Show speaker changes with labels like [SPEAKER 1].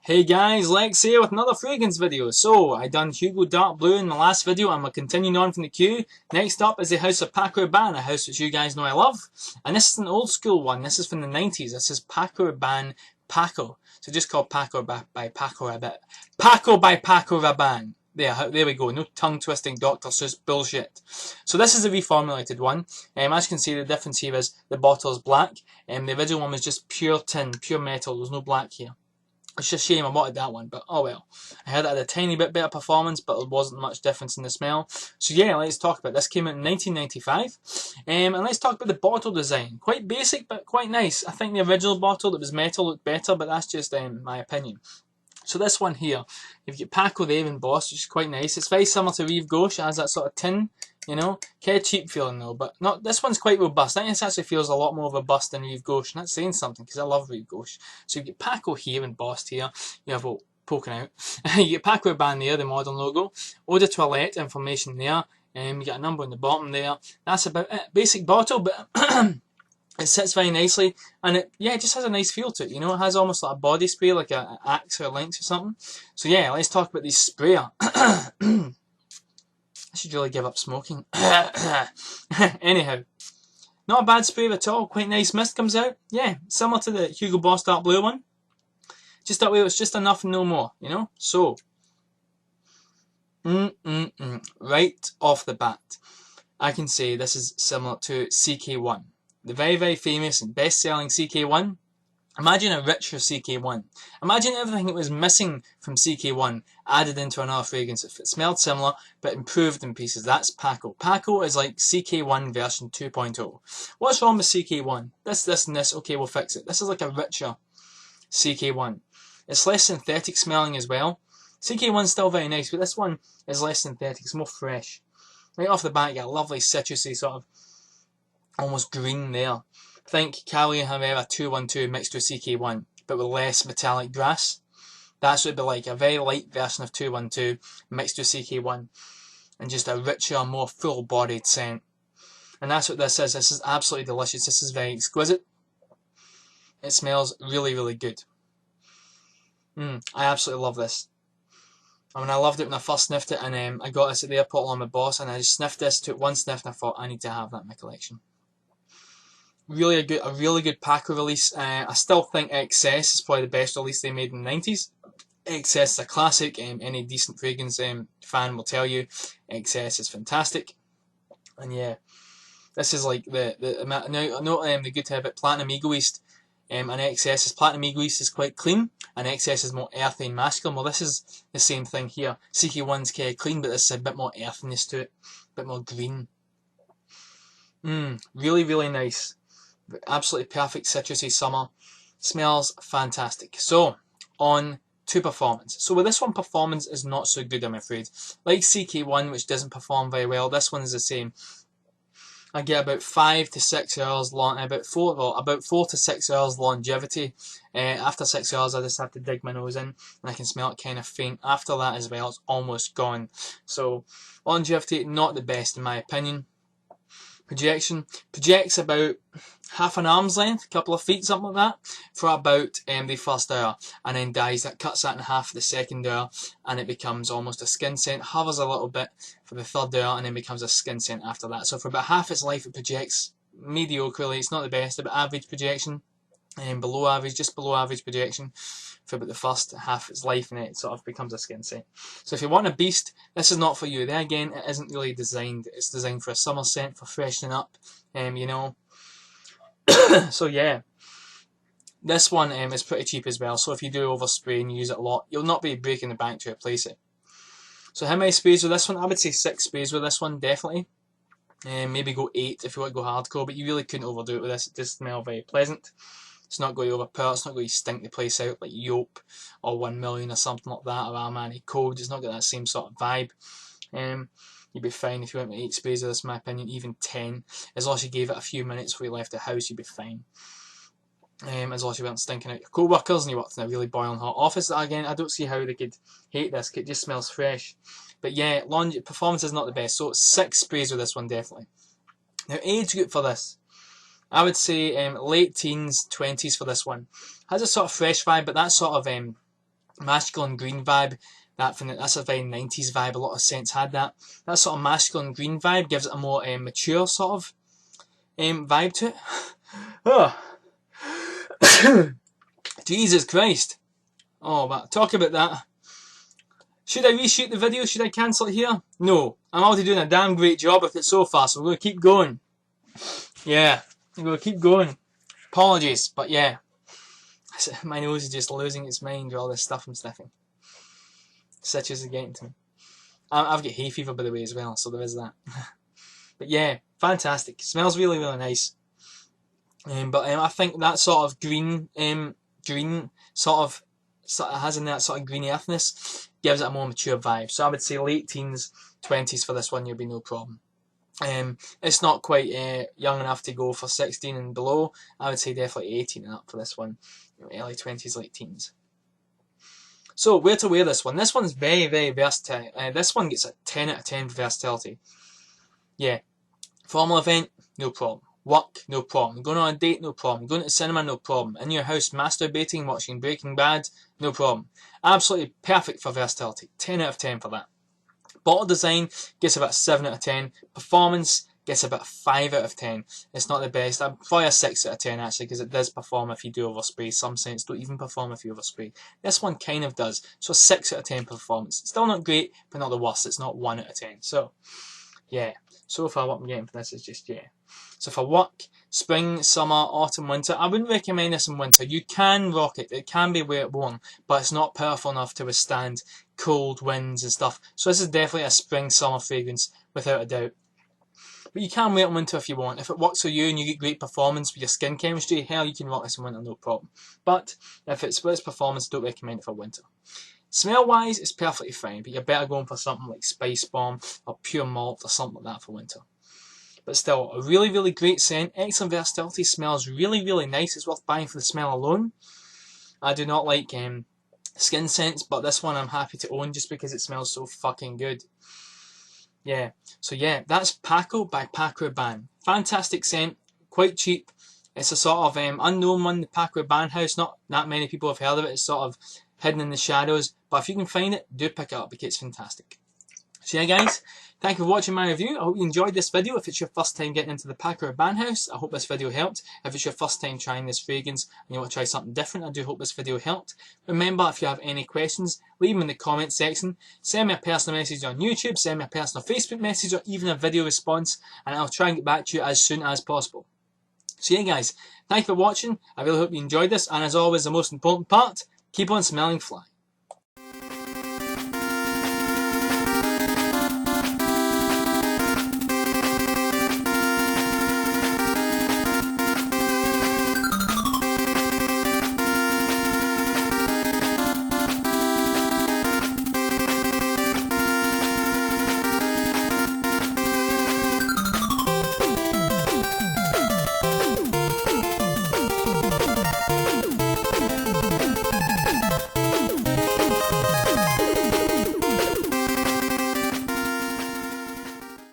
[SPEAKER 1] Hey guys, Lex here with another fragrance video. So, I done Hugo Dark Blue in my last video and we're continuing on from the queue. Next up is the house of Paco Rabanne, a house which you guys know I love. And this is an old school one, this is from the 90s. This is Paco Rabanne Paco. So just called Paco by Paco Rabanne. Paco by Paco Rabanne. There we go, no tongue twisting Dr. Seuss bullshit. So this is a reformulated one. As you can see, the difference here is the bottle is black. The original one was just pure tin, pure metal, there's no black here. It's just a shame I wanted that one, but oh well. I heard it had a tiny bit better performance, but there wasn't much difference in the smell. So yeah, let's talk about it. This came out in 1995. And let's talk about the bottle design. Quite basic, but quite nice. I think the original bottle that was metal looked better, but that's just my opinion. So this one here, you've got Paco there embossed, which is quite nice. It's very similar to Rive Gauche. It has that sort of tin, you know, kind of cheap feeling though, but not. This one's quite robust. I think this actually feels a lot more robust than Rive Gauche, and that's saying something because I love Rive Gauche. So you get Paco here embossed here. You have poking out. You get Paco Rabanne there, the modern logo. Eau de Toilette information there. You get a number on the bottom there. That's about it. Basic bottle, but it sits very nicely, and it just has a nice feel to it. You know, it has almost like a body spray, like an Axe or a Lynx or something. So yeah, let's talk about these sprayer. I should really give up smoking. Anyhow, not a bad spray at all. Quite nice mist comes out. Yeah, similar to the Hugo Boss Dark Blue one. Just that way, it's just enough and no more. You know. So, right off the bat, I can say this is similar to CK1. The very, very famous and best-selling CK1. Imagine a richer CK1. Imagine everything that was missing from CK1 added into another fragrance. If it smelled similar, but improved in pieces. That's Paco. Paco is like CK1 version 2.0. What's wrong with CK1? This, and this. Okay, we'll fix it. This is like a richer CK1. It's less synthetic smelling as well. CK1's still very nice, but this one is less synthetic. It's more fresh. Right off the bat, you get a lovely citrusy sort of almost green there. Think Cali Herrera 212 mixed with CK1, but with less metallic brass. That's what it'd be like, a very light version of 212 mixed with CK1, and just a richer, more full-bodied scent. And that's what this is. This is absolutely delicious. This is very exquisite. It smells really, really good. I absolutely love this. I mean, I loved it when I first sniffed it, and I got this at the airport along with my boss, and I just sniffed this, took one sniff, and I thought, I need to have that in my collection. Really a really good Paco release. I still think XS is probably the best release they made in the 90s. XS is a classic. Any decent fragrance fan will tell you XS is fantastic. And yeah, this is like the good thing about Platinum Egoist and XS is Platinum Egoist is quite clean, and XS is more earthy and masculine. Well, this is the same thing here. CK1's kind of clean, but this is a bit more earthiness to it, a bit more green. Really, really nice. Absolutely perfect citrusy summer. Smells fantastic. So, on to performance. So with this one, performance is not so good, I'm afraid. Like CK1, which doesn't perform very well, this one is the same. I get about 5 to 6 hours long, about 4 to 6 hours longevity. After 6 hours, I just have to dig my nose in, and I can smell it kind of faint. After that as well, it's almost gone. So, longevity, not the best in my opinion. Projection projects about half an arm's length, a couple of feet, something like that, for about the first hour, and then dies. That cuts that in half for the second hour, and it becomes almost a skin scent. Hovers a little bit for the third hour, and then becomes a skin scent after that. So for about half its life, it projects mediocrely. It's not the best, about average projection, and below average, just below average projection for about the first half of its life, and it sort of becomes a skin scent. So if you want a beast, this is not for you. Then again, it isn't really designed. It's designed for a summer scent, for freshening up, you know. So yeah, this one is pretty cheap as well. So if you do overspray and use it a lot, you'll not be breaking the bank to replace it. So how many sprays with this one? I would say 6 sprays with this one, definitely. Maybe go 8 if you want to go hardcore, but you really couldn't overdo it with this. It does smell very pleasant. It's not going to overpower, it's not going to stink the place out like Yope or 1 Million or something like that, or Armani Code. It's not got that same sort of vibe. You'd be fine if you went with 8 sprays of this, in my opinion, even 10. As long as you gave it a few minutes before you left the house, you'd be fine. As long as you weren't stinking out your co-workers and you worked in a really boiling hot office. Again, I don't see how they could hate this, it just smells fresh. But yeah, performance is not the best, so 6 sprays with this one, definitely. Now, age group for this. I would say late teens, 20s for this one. Has a sort of fresh vibe, but that sort of masculine green vibe. That's a very 90s vibe. A lot of scents had that. That sort of masculine green vibe gives it a more mature sort of vibe to it. Oh. Jesus Christ. Oh, but talk about that. Should I reshoot the video? Should I cancel it here? No. I'm already doing a damn great job with it so far, so we're going to keep going. Yeah, I'm going to keep going. Apologies, but yeah. My nose is just losing its mind with all this stuff I'm sniffing. Citrus is getting to me. I've got hay fever, by the way, as well, so there is that. But yeah, fantastic. Smells really, really nice. But I think that sort of green sort of has in that sort of green earthiness gives it a more mature vibe. So I would say late teens, 20s for this one, you'll be no problem. It's not quite young enough to go for 16 and below. I would say definitely 18 and up for this one. Early 20s, late teens. So where to wear this one? This one's very, very versatile. This one gets a 10 out of 10 for versatility. Yeah. Formal event, no problem. Work, no problem. Going on a date, no problem. Going to the cinema, no problem. In your house, masturbating, watching Breaking Bad, no problem. Absolutely perfect for versatility. 10 out of 10 for that. Bottle design gets about 7 out of 10. Performance gets about 5 out of 10. It's not the best. I'm probably a 6 out of 10 actually, because it does perform if you do overspray. Some scents don't even perform if you overspray. This one kind of does. So 6 out of 10 performance. Still not great, but not the worst. It's not 1 out of 10. So, yeah. So far what I'm getting for this is just, yeah. So for work, spring, summer, autumn, winter, I wouldn't recommend this in winter. You can rock it. It can be worn, but it's not powerful enough to withstand cold winds and stuff. So this is definitely a spring, summer fragrance, without a doubt. But you can wear it in winter if you want. If it works for you and you get great performance with your skin chemistry, hell, you can rock this in winter, no problem. But if it's with its performance, don't recommend it for winter. Smell-wise, it's perfectly fine, but you're better going for something like Spice Bomb or Pure Malt or something like that for winter. But still, a really, really great scent. Excellent versatility. Smells really, really nice. It's worth buying for the smell alone. I do not like skin scents, but this one I'm happy to own just because it smells so fucking good. Yeah. So yeah, that's Paco by Paco Rabanne. Fantastic scent. Quite cheap. It's a sort of unknown one, the Paco Rabanne house. Not that many people have heard of it. It's sort of hidden in the shadows. But if you can find it, do pick it up because it's fantastic. So yeah guys, thank you for watching my review. I hope you enjoyed this video. If it's your first time getting into the Paco Rabanne house, I hope this video helped. If it's your first time trying this fragrance and you want to try something different, I do hope this video helped. Remember, if you have any questions, leave them in the comment section. Send me a personal message on YouTube, send me a personal Facebook message, or even a video response, and I'll try and get back to you as soon as possible. So yeah guys, thank you for watching. I really hope you enjoyed this, and as always, the most important part, keep on smelling fly.